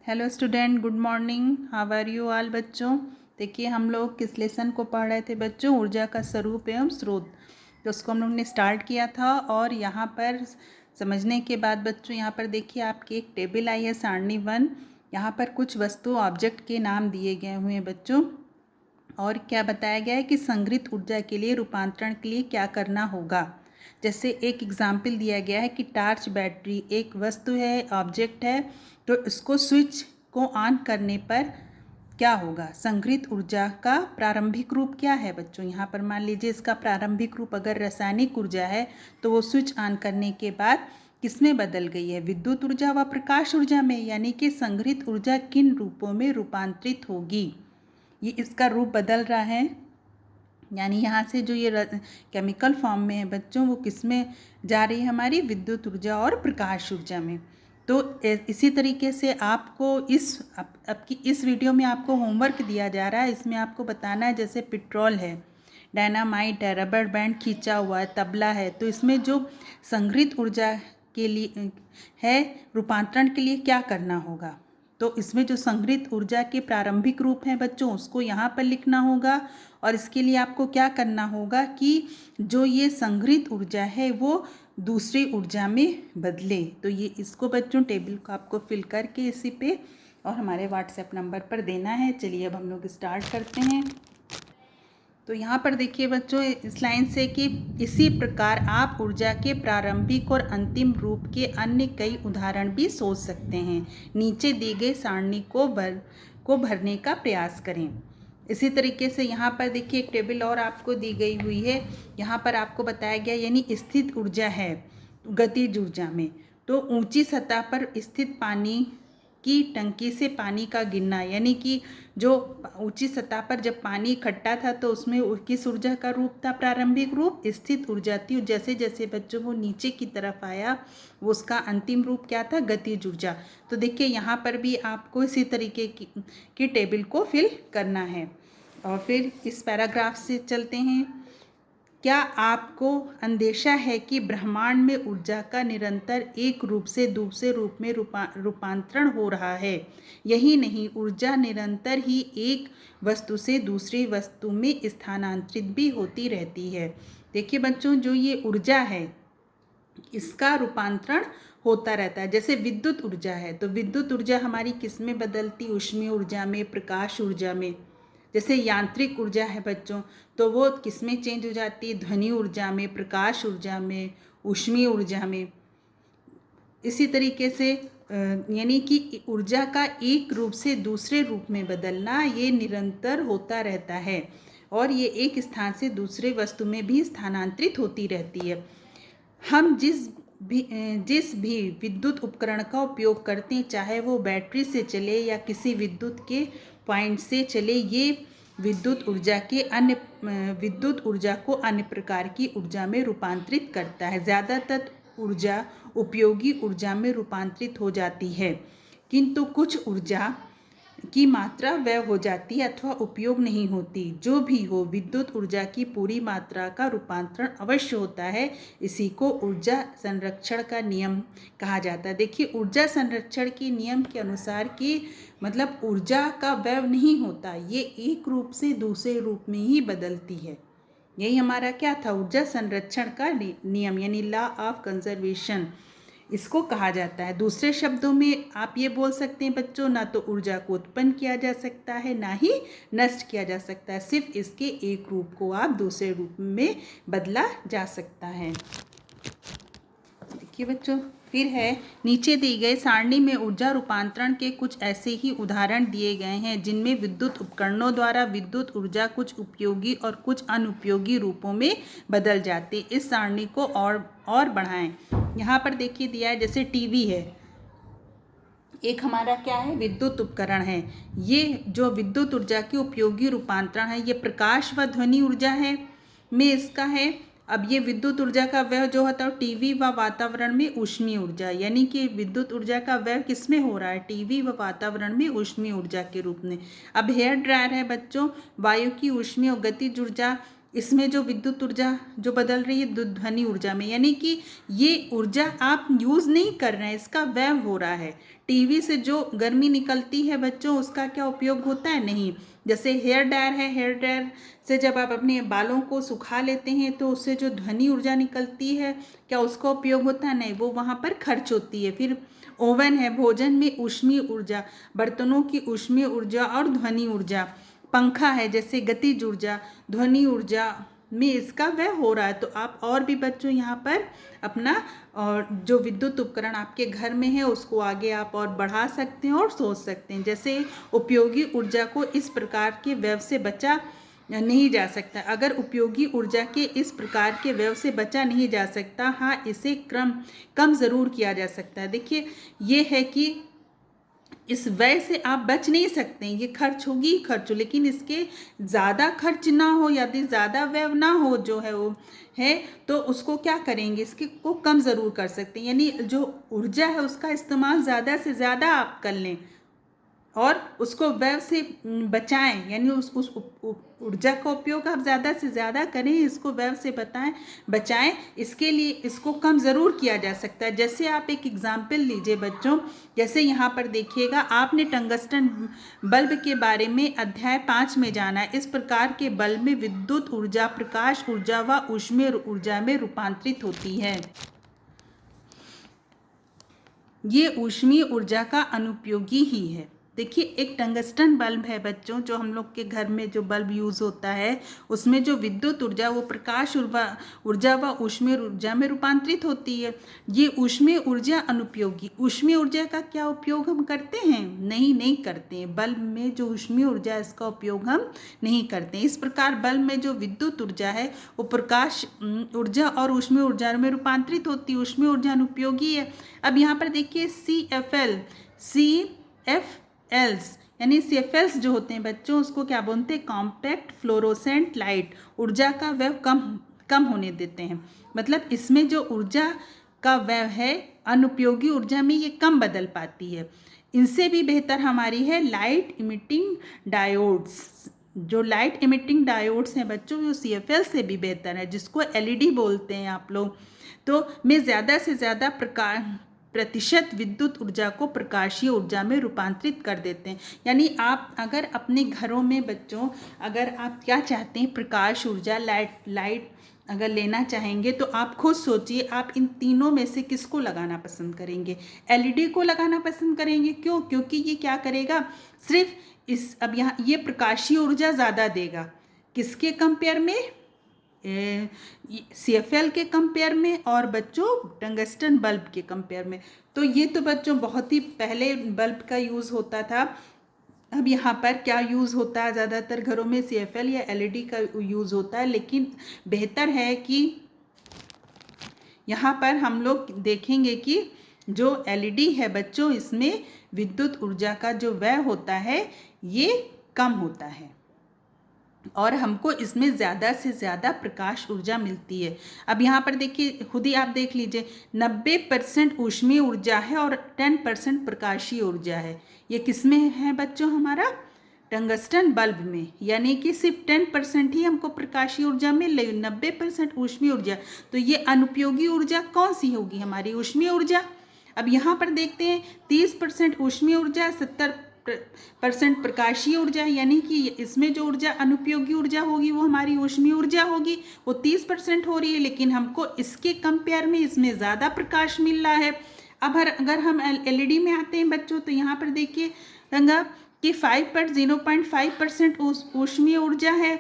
Hello student, good morning. How are you all बच्चों। देखिए हम लोग किस लेसन को पढ़ रहे थे बच्चों, ऊर्जा का स्वरूप एवं स्रोत। तो उसको हम लोग ने स्टार्ट किया था और यहाँ पर समझने के बाद बच्चों यहाँ पर देखिए आपकी एक टेबल आई है सारणी 1। यहाँ पर कुछ वस्तु ऑब्जेक्ट के नाम दिए गए हुए हैं बच्चों और क्या बताया गया है कि संग्रहित ऊर्जा के लिए रूपांतरण के लिए क्या करना होगा। जैसे एक एग्जाम्पल दिया गया है कि टार्च बैटरी एक वस्तु है, ऑब्जेक्ट है, तो इसको स्विच को ऑन करने पर क्या होगा। संग्रहित ऊर्जा का प्रारंभिक रूप क्या है बच्चों। यहाँ पर मान लीजिए इसका प्रारंभिक रूप अगर रासायनिक ऊर्जा है तो वो स्विच ऑन करने के बाद किसमें बदल गई है, विद्युत ऊर्जा व प्रकाश ऊर्जा में। यानी कि संग्रहित ऊर्जा किन रूपों में रूपांतरित होगी, ये इसका रूप बदल रहा है। यानी यहाँ से जो ये केमिकल फॉर्म में है बच्चों, वो किस में जा रही है, हमारी विद्युत ऊर्जा और प्रकाश ऊर्जा में। तो इसी तरीके से आपको आपकी इस वीडियो में आपको होमवर्क दिया जा रहा है। इसमें आपको बताना है जैसे पेट्रोल है, डायनामाइट है, रबर बैंड खींचा हुआ है, तबला है, तो इसमें जो संग्रहित ऊर्जा के लिए है रूपांतरण के लिए क्या करना होगा। तो इसमें जो संग्रहित ऊर्जा के प्रारंभिक रूप हैं बच्चों, उसको यहाँ पर लिखना होगा। और इसके लिए आपको क्या करना होगा कि जो ये संग्रहित ऊर्जा है वो दूसरी ऊर्जा में बदले। तो ये इसको बच्चों टेबल को आपको फिल करके इसी पे और हमारे व्हाट्सएप नंबर पर देना है। चलिए अब हम लोग स्टार्ट करते हैं। तो यहाँ पर देखिए बच्चों इस लाइन से कि इसी प्रकार आप ऊर्जा के प्रारंभिक और अंतिम रूप के अन्य कई उदाहरण भी सोच सकते हैं। नीचे दी गई सारणी को भरने का प्रयास करें। इसी तरीके से यहाँ पर देखिए एक टेबल और आपको दी गई हुई है। यहाँ पर आपको बताया गया यानी स्थित ऊर्जा है गतिज ऊर्जा में। तो ऊंची सतह पर स्थित पानी की टंकी से पानी का गिरना, यानी कि जो ऊंची सतह पर जब पानी इकट्ठा था तो उसमें किस ऊर्जा का रूप था, प्रारंभिक रूप स्थित ऊर्जा थी। जैसे जैसे बच्चों वो नीचे की तरफ आया वो उसका अंतिम रूप क्या था, गतिज ऊर्जा। तो देखिए यहाँ पर भी आपको इसी तरीके की टेबल को फिल करना है। और फिर इस पैराग्राफ से चलते हैं। क्या आपको अंदेशा है कि ब्रह्मांड में ऊर्जा का निरंतर एक रूप से दूसरे रूप में रूपांतरण हो रहा है। यही नहीं, ऊर्जा निरंतर ही एक वस्तु से दूसरी वस्तु में स्थानांतरित भी होती रहती है। देखिए बच्चों जो ये ऊर्जा है इसका रूपांतरण होता रहता है। जैसे विद्युत ऊर्जा है तो विद्युत ऊर्जा हमारी किस में बदलती, ऊष्मीय ऊर्जा में, प्रकाश ऊर्जा में। जैसे यांत्रिक ऊर्जा है बच्चों तो वो किस में चेंज हो जाती है, ध्वनि ऊर्जा में, प्रकाश ऊर्जा में, ऊष्मीय ऊर्जा में। इसी तरीके से यानी कि ऊर्जा का एक रूप से दूसरे रूप में बदलना ये निरंतर होता रहता है और ये एक स्थान से दूसरे वस्तु में भी स्थानांतरित होती रहती है। हम जिस भी विद्युत उपकरण का उपयोग करते हैं, चाहे वो बैटरी से चले या किसी विद्युत के पॉइंट से चले, ये विद्युत ऊर्जा को अन्य प्रकार की ऊर्जा में रूपांतरित करता है। ज़्यादातर ऊर्जा उपयोगी ऊर्जा में रूपांतरित हो जाती है, किंतु कुछ ऊर्जा की मात्रा व्यय हो जाती है अथवा उपयोग नहीं होती। जो भी हो, विद्युत ऊर्जा की पूरी मात्रा का रूपांतरण अवश्य होता है। इसी को ऊर्जा संरक्षण का नियम कहा जाता है। देखिए ऊर्जा संरक्षण के नियम के अनुसार कि मतलब ऊर्जा का व्यय नहीं होता, ये एक रूप से दूसरे रूप में ही बदलती है। यही हमारा क्या था, ऊर्जा संरक्षण का नियम यानी लॉ ऑफ कंजर्वेशन इसको कहा जाता है। दूसरे शब्दों में आप ये बोल सकते हैं बच्चों, ना तो ऊर्जा को उत्पन्न किया जा सकता है ना ही नष्ट किया जा सकता है, सिर्फ इसके एक रूप को आप दूसरे रूप में बदला जा सकता है। देखिए बच्चों फिर है, नीचे दी गई सारणी में ऊर्जा रूपांतरण के कुछ ऐसे ही उदाहरण दिए गए हैं जिनमें विद्युत उपकरणों द्वारा विद्युत ऊर्जा कुछ उपयोगी और कुछ अनुपयोगी रूपों में बदल जाती। इस सारणी को और बढ़ाएं। यहाँ पर देखिए दिया है जैसे टीवी है, एक हमारा क्या है, विद्युत उपकरण है। ये जो विद्युत ऊर्जा की उपयोगी रूपांतरण है ये प्रकाश व ध्वनि ऊर्जा है में इसका है। अब ये विद्युत ऊर्जा का व्यय जो होता है टीवी व वातावरण में ऊष्मीय ऊर्जा, यानी कि विद्युत ऊर्जा का व्यय किस में हो रहा है, टीवी व वातावरण में ऊष्मीय ऊर्जा के रूप में। अब हेयर ड्रायर है बच्चों, वायु की ऊष्मीय और गतिज ऊर्जा इसमें जो विद्युत ऊर्जा जो बदल रही है ध्वनि ऊर्जा में, यानी कि ये ऊर्जा आप यूज़ नहीं कर रहे हैं, इसका व्यय हो रहा है। टीवी से जो गर्मी निकलती है बच्चों, उसका क्या उपयोग होता है? नहीं। जैसे हेयर ड्रायर है, हेयर ड्रायर से जब आप अपने बालों को सुखा लेते हैं तो उससे जो ध्वनि ऊर्जा निकलती है, क्या उसका उपयोग होता है? नहीं, वो वहाँ पर खर्च होती है। फिर ओवन है, भोजन में ऊष्मीय ऊर्जा, बर्तनों की ऊष्मीय ऊर्जा और ध्वनि ऊर्जा। पंखा है, जैसे गतिज ऊर्जा, ध्वनि ऊर्जा में इसका व्यय हो रहा है। तो आप और भी बच्चों यहाँ पर अपना और जो विद्युत उपकरण आपके घर में है उसको आगे आप और बढ़ा सकते हैं और सोच सकते हैं। जैसे उपयोगी ऊर्जा को इस प्रकार के व्यय से बचा नहीं जा सकता। अगर उपयोगी ऊर्जा के इस प्रकार के व्यय से बचा नहीं जा सकता, हाँ इसे कम ज़रूर किया जा सकता है। देखिए ये है कि इस व्यय से आप बच नहीं सकते, ये खर्च होगी ही खर्च हो, लेकिन इसके ज़्यादा खर्च ना हो, यदि ज़्यादा व्यय ना हो जो है वो है, तो उसको क्या करेंगे, इसके को कम ज़रूर कर सकते हैं। यानी जो ऊर्जा है उसका इस्तेमाल ज़्यादा से ज़्यादा आप कर लें और उसको व्यय से बचाएं, यानी उस ऊर्जा का उपयोग आप ज़्यादा से ज़्यादा करें, इसको व्यय से बचाएं। इसके लिए इसको कम ज़रूर किया जा सकता है। जैसे आप एक एग्जाम्पल लीजिए बच्चों, जैसे यहाँ पर देखिएगा, आपने टंगस्टन बल्ब के बारे में अध्याय 5 में जाना है। इस प्रकार के बल्ब में विद्युत ऊर्जा प्रकाश ऊर्जा व ऊष्मीय ऊर्जा में रूपांतरित होती है। ये ऊष्मीय ऊर्जा का अनुपयोगी ही है। देखिए एक टंगस्टन बल्ब है बच्चों, जो हम लोग के घर में जो बल्ब यूज़ होता है, उसमें जो विद्युत ऊर्जा वो प्रकाश ऊर्जा व ऊष्मीय ऊर्जा में रूपांतरित होती है। ये ऊष्मीय ऊर्जा अनुपयोगी। ऊष्मीय ऊर्जा का क्या उपयोग हम करते हैं? नहीं करते हैं। बल्ब में जो ऊष्मीय ऊर्जा है इसका उपयोग हम नहीं करते हैं। इस प्रकार बल्ब में जो विद्युत ऊर्जा है वो प्रकाश ऊर्जा और ऊष्मीय ऊर्जा में रूपांतरित होती है। ऊष्मीय ऊर्जा अनुपयोगी है। अब यहाँ पर देखिए CFLs यानी CFLs जो होते हैं बच्चों, उसको क्या बोलते हैं? Compact fluorescent light. ऊर्जा का व्यय कम होने देते हैं। मतलब इसमें जो ऊर्जा का व्यय है अनुपयोगी ऊर्जा में ये कम बदल पाती है। इनसे भी बेहतर हमारी है लाइट इमिटिंग डायोड्स। जो लाइट इमिटिंग डायोड्स हैं बच्चों, वो CFL से भी बेहतर है, जिसको LED बोलते हैं आप लोग। तो में ज़्यादा से ज़्यादा प्रतिशत विद्युत ऊर्जा को प्रकाशीय ऊर्जा में रूपांतरित कर देते हैं। यानी आप अगर अपने घरों में बच्चों, अगर आप क्या चाहते हैं, प्रकाश ऊर्जा लाइट अगर लेना चाहेंगे तो आप खुद सोचिए, आप इन तीनों में से किसको लगाना पसंद करेंगे? LED को लगाना पसंद करेंगे। क्यों? क्योंकि ये क्या करेगा, सिर्फ अब यहाँ ये प्रकाशीय ऊर्जा ज़्यादा देगा। किसके कंपेयर में? CFL के कंपेयर में और बच्चों टंगस्टन बल्ब के कंपेयर में। तो ये तो बच्चों बहुत ही पहले बल्ब का यूज़ होता था। अब यहाँ पर क्या यूज़ होता है? ज़्यादातर घरों में CFL या LED का यूज़ होता है। लेकिन बेहतर है कि यहाँ पर हम लोग देखेंगे कि जो LED है बच्चों, इसमें विद्युत ऊर्जा का जो व्यय होता है ये कम होता है और हमको इसमें ज़्यादा से ज़्यादा प्रकाश ऊर्जा मिलती है। अब यहाँ पर देखिए, खुद ही आप देख लीजिए, 90% ऊष्मीय ऊर्जा है और 10% प्रकाशीय ऊर्जा है। ये किस में है बच्चों? हमारा टंगस्टन बल्ब में। यानी कि सिर्फ 10% ही हमको प्रकाशीय ऊर्जा मिल रही, 90% ऊष्मीय ऊर्जा। तो ये अनुपयोगी ऊर्जा कौन सी होगी? हमारी ऊष्मीय ऊर्जा। अब यहाँ पर देखते हैं, 30% ऊष्मीय ऊर्जा, 70% प्रकाशीय ऊर्जा। यानी कि इसमें जो ऊर्जा अनुपयोगी ऊर्जा होगी वो हमारी ऊष्मीय ऊर्जा होगी, वो 30% हो रही है। लेकिन हमको इसके कंपेयर में इसमें ज़्यादा प्रकाश मिल रहा है। अब अगर हम LED में आते हैं बच्चों, तो यहाँ पर देखिए रंगा कि 0.5% ऊष्मीय ऊर्जा है